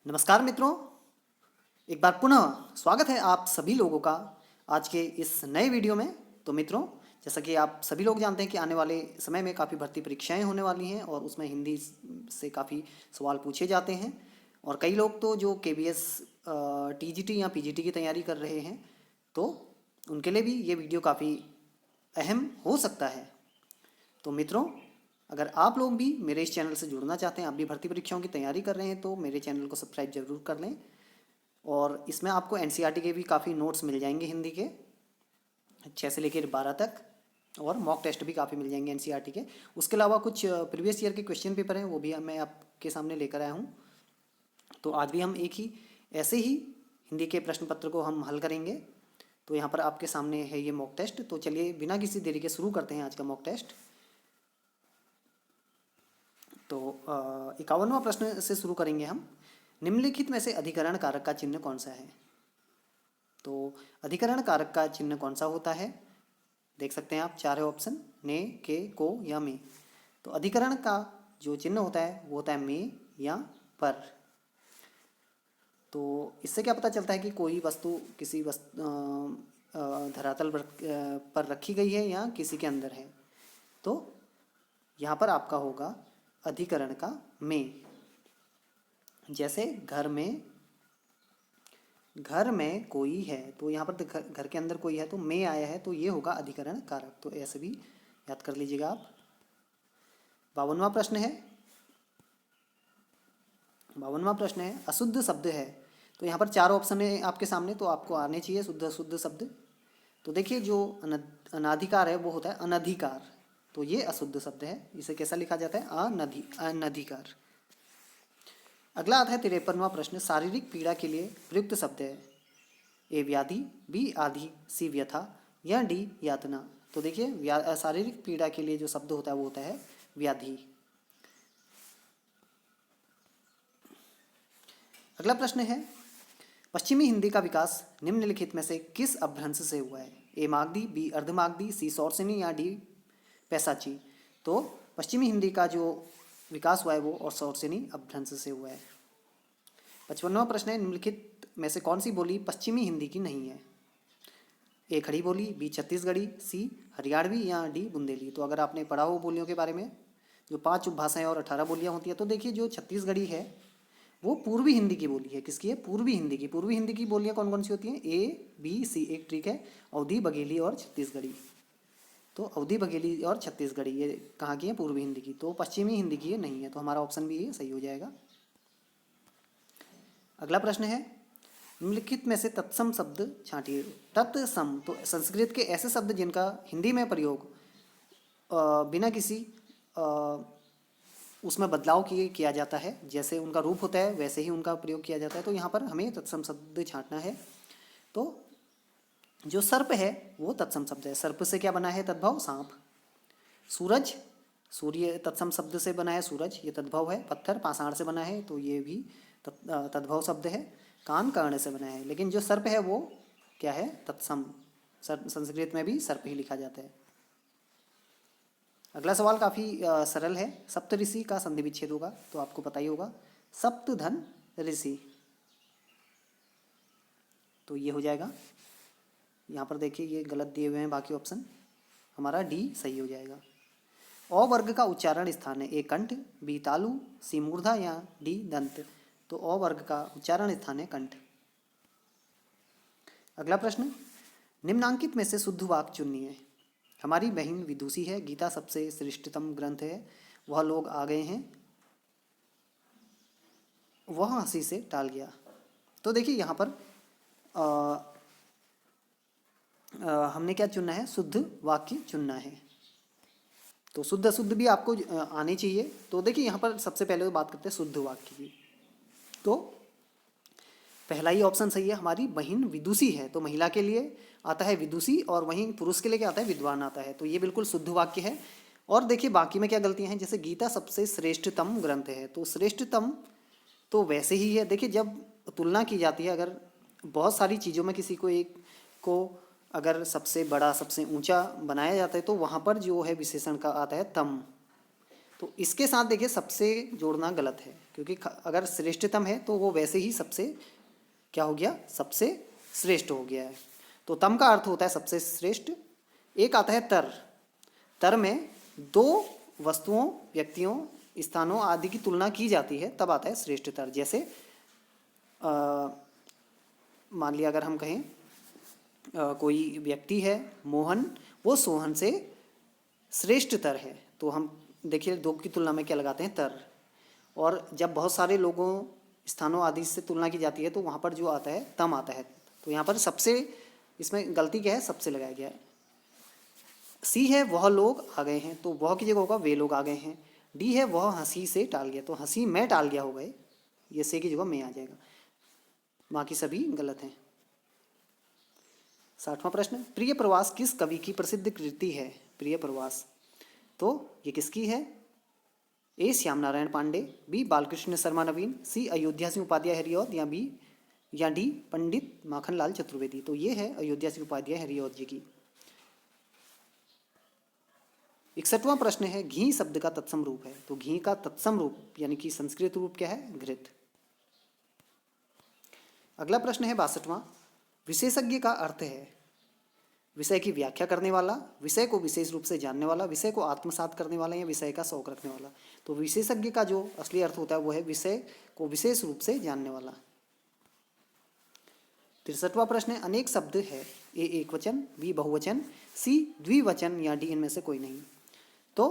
नमस्कार मित्रों, एक बार पुनः स्वागत है आप सभी लोगों का आज के इस नए वीडियो में। तो मित्रों, जैसा कि आप सभी लोग जानते हैं कि आने वाले समय में काफ़ी भर्ती परीक्षाएं होने वाली हैं और उसमें हिंदी से काफ़ी सवाल पूछे जाते हैं। और कई लोग तो जो केबीएस टीजीटी या पीजीटी की तैयारी कर रहे हैं, तो उनके लिए भी ये वीडियो काफ़ी अहम हो सकता है। तो मित्रों, अगर आप लोग भी मेरे इस चैनल से जुड़ना चाहते हैं, आप भी भर्ती परीक्षाओं की तैयारी कर रहे हैं, तो मेरे चैनल को सब्सक्राइब जरूर कर लें। और इसमें आपको एनसीईआरटी के भी काफ़ी नोट्स मिल जाएंगे हिंदी के 6 से लेकर 12 तक, और मॉक टेस्ट भी काफ़ी मिल जाएंगे एनसीईआरटी के। उसके अलावा कुछ प्रीवियस ईयर के क्वेश्चन पेपर हैं, वो भी मैं आपके सामने लेकर आया हूँ। तो आज भी हम एक ही ऐसे ही हिंदी के प्रश्न पत्र को हम हल करेंगे। तो यहाँ पर आपके सामने है ये मॉक टेस्ट। तो चलिए बिना किसी देरी के शुरू करते हैं आज का मॉक टेस्ट। तो 51वां प्रश्न से शुरू करेंगे हम। निम्नलिखित में से अधिकरण कारक का चिन्ह कौन सा है? तो अधिकरण कारक का चिन्ह कौन सा होता है? देख सकते हैं आप, 4 है ऑप्शन, ने, के, को या में। तो अधिकरण का जो चिन्ह होता है वो होता है में या पर। तो इससे क्या पता चलता है कि कोई वस्तु किसी धरातल पर रखी गई है या किसी के अंदर है। तो यहाँ पर आपका होगा अधिकरण का में। जैसे घर में कोई है, तो यहाँ पर घर के अंदर कोई है तो में आया है, तो ये होगा अधिकरण कारक। तो ऐसे भी याद कर लीजिएगा आप। 52वां प्रश्न है अशुद्ध शब्द है। तो यहाँ पर 4 ऑप्शन है आपके सामने, तो आपको आने चाहिए शुद्ध अशुद्ध शब्द। तो देखिए, जो अनाधिकार है वो होता है अनधिकार। तो ये अशुद्ध शब्द है, इसे कैसा लिखा जाता है? अनधिकार। अगला आता है 53वां प्रश्न, शारीरिक पीड़ा के लिए प्रयुक्त शब्द है। ए व्याधि, बी आधि, सी व्यथा या डी यातना। तो देखिए, शारीरिक पीड़ा के लिए जो शब्द होता है वो होता है व्याधि। अगला प्रश्न है पश्चिमी हिंदी का विकास निम्नलिखित में से किस अपभ्रंश से हुआ है? ए मागधी, बी अर्धमागधी, सी शौरसेनी या डी पैसाची। तो पश्चिमी हिंदी का जो विकास हुआ है वो और शौरसेनी अपभ्रंश से हुआ है। 55वां प्रश्न है निम्नलिखित में से कौन सी बोली पश्चिमी हिंदी की नहीं है? ए खड़ी बोली, बी छत्तीसगढ़ी, सी हरियाणवी या डी बुंदेली। तो अगर आपने पढ़ा हो बोलियों के बारे में, जो 5 उपभाषाएं और 18 बोलियां होती है, तो देखिए जो छत्तीसगढ़ी है वो पूर्वी हिंदी की बोली है। किसकी है? पूर्वी हिंदी की। पूर्वी हिंदी की बोलियां कौन कौन सी होती हैं? ए, बी, सी। एक ट्रिक है, अवधी, बघेली और छत्तीसगढ़ी। तो अवधी, बघेली और छत्तीसगढ़ी ये कहाँ की है? पूर्वी हिंदी की। तो पश्चिमी हिंदी की ये नहीं है, तो हमारा ऑप्शन भी ये सही हो जाएगा। अगला प्रश्न है निम्नलिखित में से तत्सम शब्द छांटिए। तत्सम, तो संस्कृत के ऐसे शब्द जिनका हिंदी में प्रयोग बिना किसी उसमें बदलाव किया जाता है, जैसे उनका रूप होता है वैसे ही उनका प्रयोग किया जाता है। तो यहाँ पर हमें तत्सम शब्द छांटना है। तो जो सर्प है वो तत्सम शब्द है। सर्प से क्या बना है? तद्भव सांप। सूरज, सूर्य तत्सम शब्द से बना है, सूरज ये तद्भव है। पत्थर पाषाण से बना है, तो ये भी तद्भव शब्द है। कान कर्ण से बना है, लेकिन जो सर्प है वो क्या है? तत्सम। संस्कृत में भी सर्प ही लिखा जाता है। अगला सवाल काफ़ी सरल है। सप्त ऋषि का संधि विच्छेद होगा, तो आपको पता ही होगा, सप्त धन ऋषि। तो ये हो जाएगा। यहाँ पर देखिए ये गलत दिए हुए हैं बाकी ऑप्शन, हमारा डी सही हो जाएगा। अ वर्ग का उच्चारण स्थान है। ए कंठ, बी तालु, सी मूर्धा या डी दंत। तो अ वर्ग का उच्चारण स्थान है कंठ। अगला प्रश्न, निम्नांकित में से शुद्ध वाक्य चुनिए। हमारी बहन विदुषी है, गीता सबसे श्रेष्ठतम ग्रंथ है, वह लोग आ गए हैं, वह हंसी से टाल गया। तो देखिए यहाँ पर हमने क्या चुनना है? शुद्ध वाक्य चुनना है। तो शुद्ध अशुद्ध भी आपको आने चाहिए। तो देखिए यहाँ पर सबसे पहले तो बात करते हैं शुद्ध वाक्य की। तो पहला ही ऑप्शन सही है, हमारी बहन विदुषी है, तो महिला के लिए आता है विदुषी, और वहीं पुरुष के लिए क्या आता है? विद्वान आता है। तो ये बिल्कुल शुद्ध वाक्य है। और देखिए बाकी में क्या गलतियां हैं, जैसे गीता सबसे श्रेष्ठतम ग्रंथ है, तो श्रेष्ठतम तो वैसे ही है। देखिए जब तुलना की जाती है, अगर बहुत सारी चीज़ों में किसी को एक को अगर सबसे बड़ा सबसे ऊंचा बनाया जाता है, तो वहाँ पर जो है विशेषण का आता है तम। तो इसके साथ देखिए सबसे जोड़ना गलत है, क्योंकि अगर श्रेष्ठतम है तो वो वैसे ही सबसे क्या हो गया, सबसे श्रेष्ठ हो गया है। तो तम का अर्थ होता है सबसे श्रेष्ठ। एक आता है तर। तर में दो वस्तुओं, व्यक्तियों, स्थानों आदि की तुलना की जाती है, तब आता है श्रेष्ठतर। जैसे मान लिया अगर हम कहें कोई व्यक्ति है मोहन, वो सोहन से श्रेष्ठतर है, तो हम देखिए दो की तुलना में क्या लगाते हैं, तर। और जब बहुत सारे लोगों, स्थानों आदि से तुलना की जाती है तो वहाँ पर जो आता है तम आता है। तो यहाँ पर सबसे, इसमें गलती क्या है, सबसे लगाया गया है। सी है वह लोग आ गए हैं, तो वह की जगह होगा वे लोग आ गए हैं। डी है वह हंसी से टाल गया, तो हंसी में टाल गया होगा, ये से की जगह में आ जाएगा। बाकी सभी गलत हैं। 60वां प्रश्न, प्रिय प्रवास किस कवि की प्रसिद्ध कृति है? प्रिय प्रवास, तो ये किसकी है? ए श्याम नारायण पांडे, बी बालकृष्ण शर्मा नवीन, सी अयोध्या सिंह उपाध्याय हरिऔध, या डी पंडित माखनलाल चतुर्वेदी। तो ये है अयोध्या सिंह उपाध्याय हरिऔध जी की। 61वां प्रश्न है, घी शब्द का तत्सम रूप है? तो घी का तत्सम रूप यानी कि संस्कृत रूप क्या है? घृत। अगला प्रश्न है 62वां, विशेषज्ञ का अर्थ है विषय की व्याख्या करने वाला, विषय को विशेष रूप से जानने वाला, विषय को आत्मसात करने वाला, या विषय का शौक रखने वाला। तो विशेषज्ञ का जो असली अर्थ होता है वो है विषय को विशेष रूप से जानने वाला। 63वां प्रश्न है, अनेक शब्द है, ए एक वचन, बी बहुवचन, सी द्विवचन, या डी इनमें से कोई नहीं। तो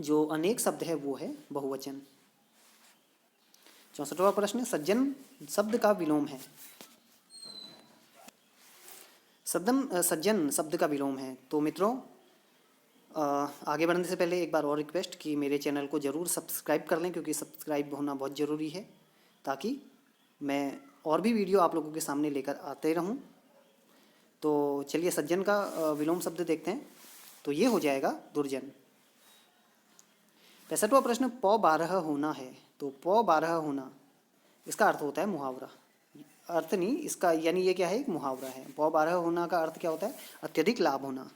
जो अनेक शब्द है वो है बहुवचन। 64वां प्रश्न, सज्जन शब्द का विलोम है? सज्जन शब्द का विलोम है। तो मित्रों आगे बढ़ने से पहले एक बार और रिक्वेस्ट कि मेरे चैनल को ज़रूर सब्सक्राइब कर लें, क्योंकि सब्सक्राइब होना बहुत ज़रूरी है, ताकि मैं और भी वीडियो आप लोगों के सामने लेकर आते रहूं। तो चलिए सज्जन का विलोम शब्द देखते हैं। तो ये हो जाएगा दुर्जन। 65वां प्रश्न, पौ 12 होना है? तो पौ 12 होना, इसका अर्थ होता है मुहावरा। अर्थ नहीं इसका, यानी ये क्या है, एक मुहावरा है। पौ 12 होना का अर्थ क्या होता है? अत्यधिक लाभ होना।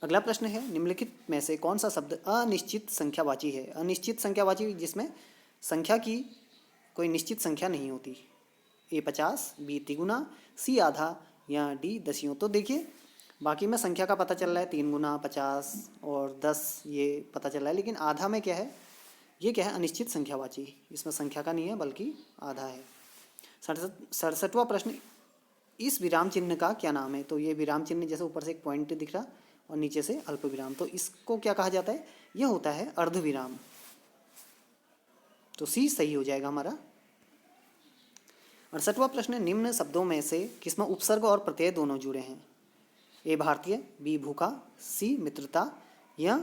अगला प्रश्न है, निम्नलिखित में से कौन सा शब्द अनिश्चित संख्यावाची है? अनिश्चित संख्यावाची जिसमें संख्या की कोई निश्चित संख्या नहीं होती। ए 50, बी तिगुना, सी आधा, या डी दसियों। तो देखिए बाकी में संख्या का पता चल रहा है, 3 गुना, 50 और 10 ये पता चल रहा है, लेकिन आधा में क्या है, ये क्या है, अनिश्चित संख्यावाची। इसमें संख्या का नहीं है बल्कि आधा है। 67वां प्रश्न, इस विराम चिन्ह का क्या नाम है? तो ये विराम चिन्ह जैसे ऊपर से एक पॉइंट दिख रहा और नीचे से अल्प विराम, तो इसको क्या कहा जाता है? यह होता है अर्ध विराम। तो सी सही हो जाएगा हमारा। 68वां प्रश्न, निम्न शब्दों में से किसमें उपसर्ग और प्रत्यय दोनों जुड़े हैं? ए भारतीय, बी भूखा, सी मित्रता, या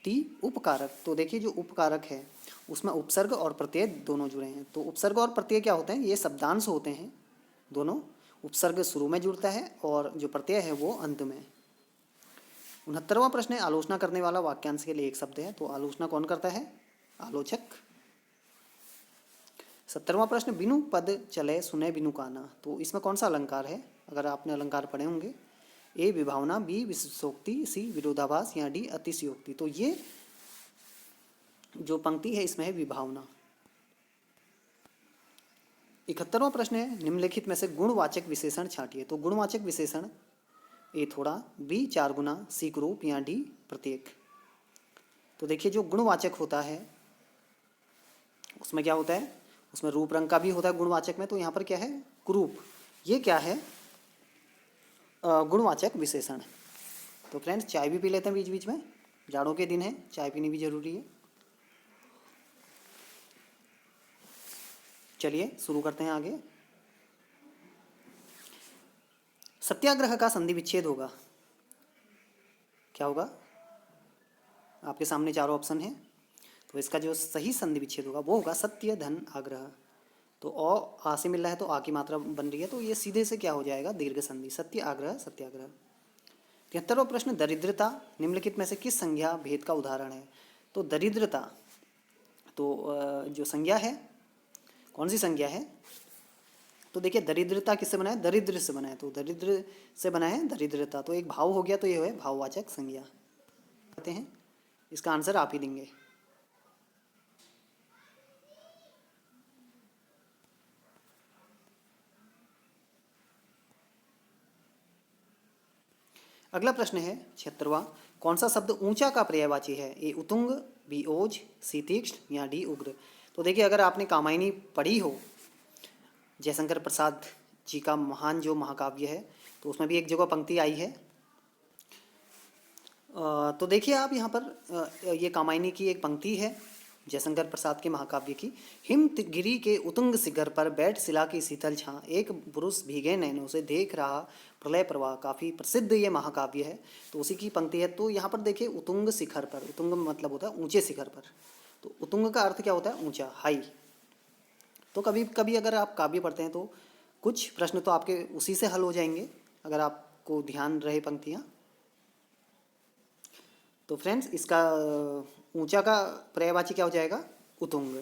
डी उपकारक। तो देखिए जो उपकारक है उसमें उपसर्ग और प्रत्यय दोनों जुड़े हैं। तो उपसर्ग और प्रत्यय क्या होते हैं? ये शब्दांश होते हैं दोनों। उपसर्ग शुरू में जुड़ता है और जो प्रत्यय है वो अंत में। 69वां प्रश्न है, आलोचना करने वाला वाक्यांश के लिए एक शब्द है। तो आलोचना कौन करता है? आलोचक। 70वां प्रश्न, बिनु पद चले सुने बिनु काना। तो इसमें कौन सा अलंकार है? अगर आपने अलंकार पढ़े होंगे, ए विभावना, बी विशेषोक्ति, सी विरोधाभास, या डी अतिशयोक्ति। तो ये जो पंक्ति है इसमें है विभावना। 71वां प्रश्न है, निम्नलिखित में से गुणवाचक विशेषण छांटिए। तो गुणवाचक विशेषण, ए थोड़ा, बी 4 गुना, सी कुरूप, या डी प्रत्येक। तो देखिए जो गुणवाचक होता है उसमें क्या होता है? उसमें रूप रंग का भी होता है गुणवाचक में। तो यहाँ पर क्या है? कुरूप। ये क्या है? गुणवाचक विशेषण। तो फ्रेंड्स चाय भी पी लेते हैं बीच बीच में, जाड़ों के दिन है, चाय पीनी भी जरूरी है। चलिए शुरू करते हैं आगे। सत्याग्रह का संधि विच्छेद होगा, क्या होगा? आपके सामने चारों ऑप्शन हैं, तो इसका जो सही संधि विच्छेद होगा वो होगा सत्य धन आग्रह। तो आ से मिल रहा है तो आ की मात्रा बन रही है, तो ये सीधे से क्या हो जाएगा? दीर्घ संधि, सत्य आग्रह सत्याग्रह। 73वां प्रश्न, दरिद्रता निम्नलिखित में से किस संज्ञा भेद का उदाहरण है? तो दरिद्रता, तो जो संज्ञा है कौन सी संज्ञा है? तो देखिए दरिद्रता किससे बना है? दरिद्र से बना है। तो दरिद्र से बना है दरिद्रता, तो एक भाव हो गया, तो ये है भाववाचक संज्ञा। कहते हैं इसका आंसर आप ही देंगे। अगला प्रश्न है 76वां, कौन सा शब्द ऊंचा का पर्यायवाची है? ए उतुंग, बी ओज, सी तीक्ष्ण या डी उग्र। तो देखिए, अगर आपने कामायनी पढ़ी हो, जयशंकर प्रसाद जी का महान जो महाकाव्य है, तो उसमें भी एक जगह पंक्ति आई है। तो देखिए आप यहाँ पर ये कामायनी की एक पंक्ति है जयशंकर प्रसाद के महाकाव्य की। हिम गिरी के उतुंग शिखर पर बैठ शिला की शीतल छां, एक पुरुष भीगे नैनों से देख रहा प्रलय प्रवाह। काफ़ी प्रसिद्ध ये महाकाव्य है, तो उसी की पंक्ति है। तो यहाँ पर देखिए, उतुंग शिखर पर, उतुंग मतलब होता है ऊंचे शिखर पर, तो उतुंग का अर्थ क्या होता है? ऊंचा, हाई। तो कभी कभी अगर आप काव्य पढ़ते हैं तो कुछ प्रश्न तो आपके उसी से हल हो जाएंगे, अगर आपको ध्यान रहे पंक्तियाँ। तो फ्रेंड्स, इसका ऊंचा का पर्यायवाची क्या हो जाएगा? उतुंग।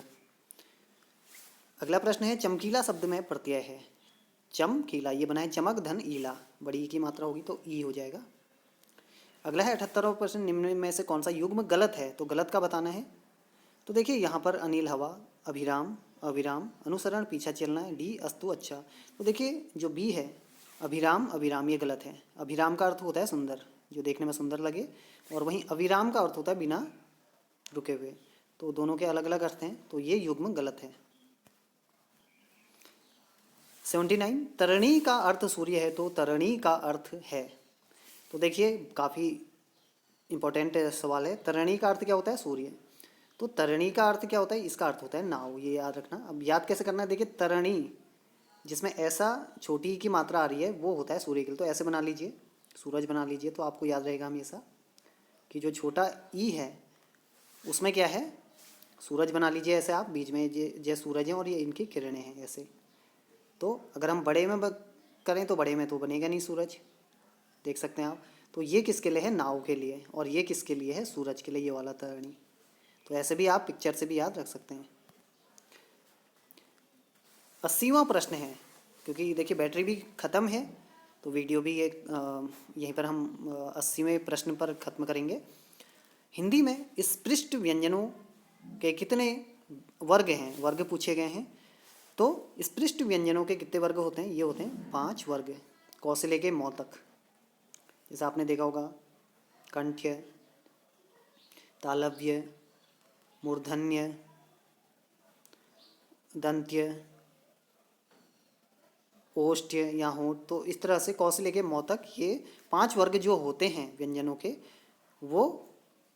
अगला प्रश्न है, चमकीला शब्द में प्रत्यय है। चमकीला, ये बना है चमक धन ईला, बड़ी की मात्रा होगी तो ई हो जाएगा। अगला है 78वां प्रश्न, निम्न में से कौन सा युग्म गलत है? तो गलत का बताना है। तो देखिए यहाँ पर अनिल हवा, अभिराम अविराम, अनुसरण पीछा चलना है, डी अस्तु अच्छा। तो देखिए जो बी है अभिराम अविराम, ये गलत है। अभिराम का अर्थ होता है सुंदर, जो देखने में सुंदर लगे, और वहीं अविराम का अर्थ होता है बिना रुके हुए। तो दोनों के अलग अलग अर्थ हैं, तो ये युग्म गलत है। 79, तरणी का अर्थ सूर्य है, तो तरणी का अर्थ है। तो देखिए काफ़ी इंपॉर्टेंट सवाल है। तरणी का अर्थ क्या होता है? सूर्य। तो तरणी का अर्थ क्या होता है? इसका अर्थ होता है नाव, ये याद रखना। अब याद कैसे करना है? देखिए, तरणी जिसमें ऐसा छोटी की मात्रा आ रही है वो होता है सूर्य के लिए। तो ऐसे बना लीजिए, सूरज बना लीजिए, तो आपको याद रहेगा हमेशा कि जो छोटा ई है उसमें क्या है? सूरज बना लीजिए ऐसे आप, बीच में ये सूरज है और ये इनकी किरणें हैं ऐसे। तो अगर हम बड़े में करें तो बड़े में तो बनेगा नहीं सूरज, देख सकते हैं आप। तो ये किसके लिए है? नाव के लिए। और ये किसके लिए है? सूरज के लिए, ये वाला तरणी। तो ऐसे भी आप पिक्चर से भी याद रख सकते हैं। 80वां प्रश्न है, क्योंकि देखिए बैटरी भी ख़त्म है तो वीडियो भी एक यहीं पर हम 80वें प्रश्न पर ख़त्म करेंगे। हिंदी में स्पृष्ट व्यंजनों के कितने वर्ग हैं? वर्ग पूछे गए हैं। तो स्पृष्ट व्यंजनों के कितने वर्ग होते हैं? ये होते हैं 5 वर्ग, क से लेके म तक। जैसे आपने देखा होगा, कंठ्य, तालव्य, मूर्धन्य, दंत्य, ओष्ठ्य या होंठ। तो इस तरह से क से लेके म तक ये 5 वर्ग जो होते हैं व्यंजनों के, वो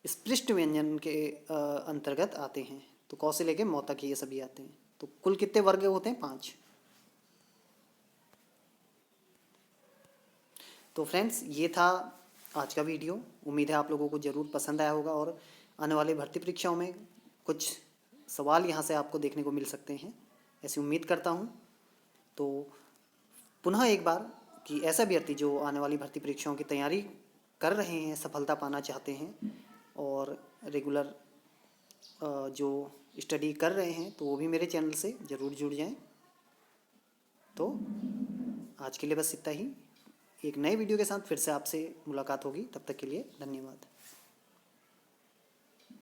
स्पृष्ट व्यंजन के अंतर्गत आते हैं। तो क से लेके म तक ये सभी आते हैं। तो कुल कितने वर्ग होते हैं? 5। तो फ्रेंड्स, ये था आज का वीडियो। उम्मीद है आप लोगों को ज़रूर पसंद आया होगा, और आने वाले भर्ती परीक्षाओं में कुछ सवाल यहाँ से आपको देखने को मिल सकते हैं, ऐसी उम्मीद करता हूँ। तो पुनः एक बार कि ऐसा अभ्यर्थी जो आने वाली भर्ती परीक्षाओं की तैयारी कर रहे हैं, सफलता पाना चाहते हैं और रेगुलर जो स्टडी कर रहे हैं, तो वो भी मेरे चैनल से ज़रूर जुड़ जाएं। तो आज के लिए बस इतना ही। एक नए वीडियो के साथ फिर से आपसे मुलाकात होगी, तब तक के लिए धन्यवाद।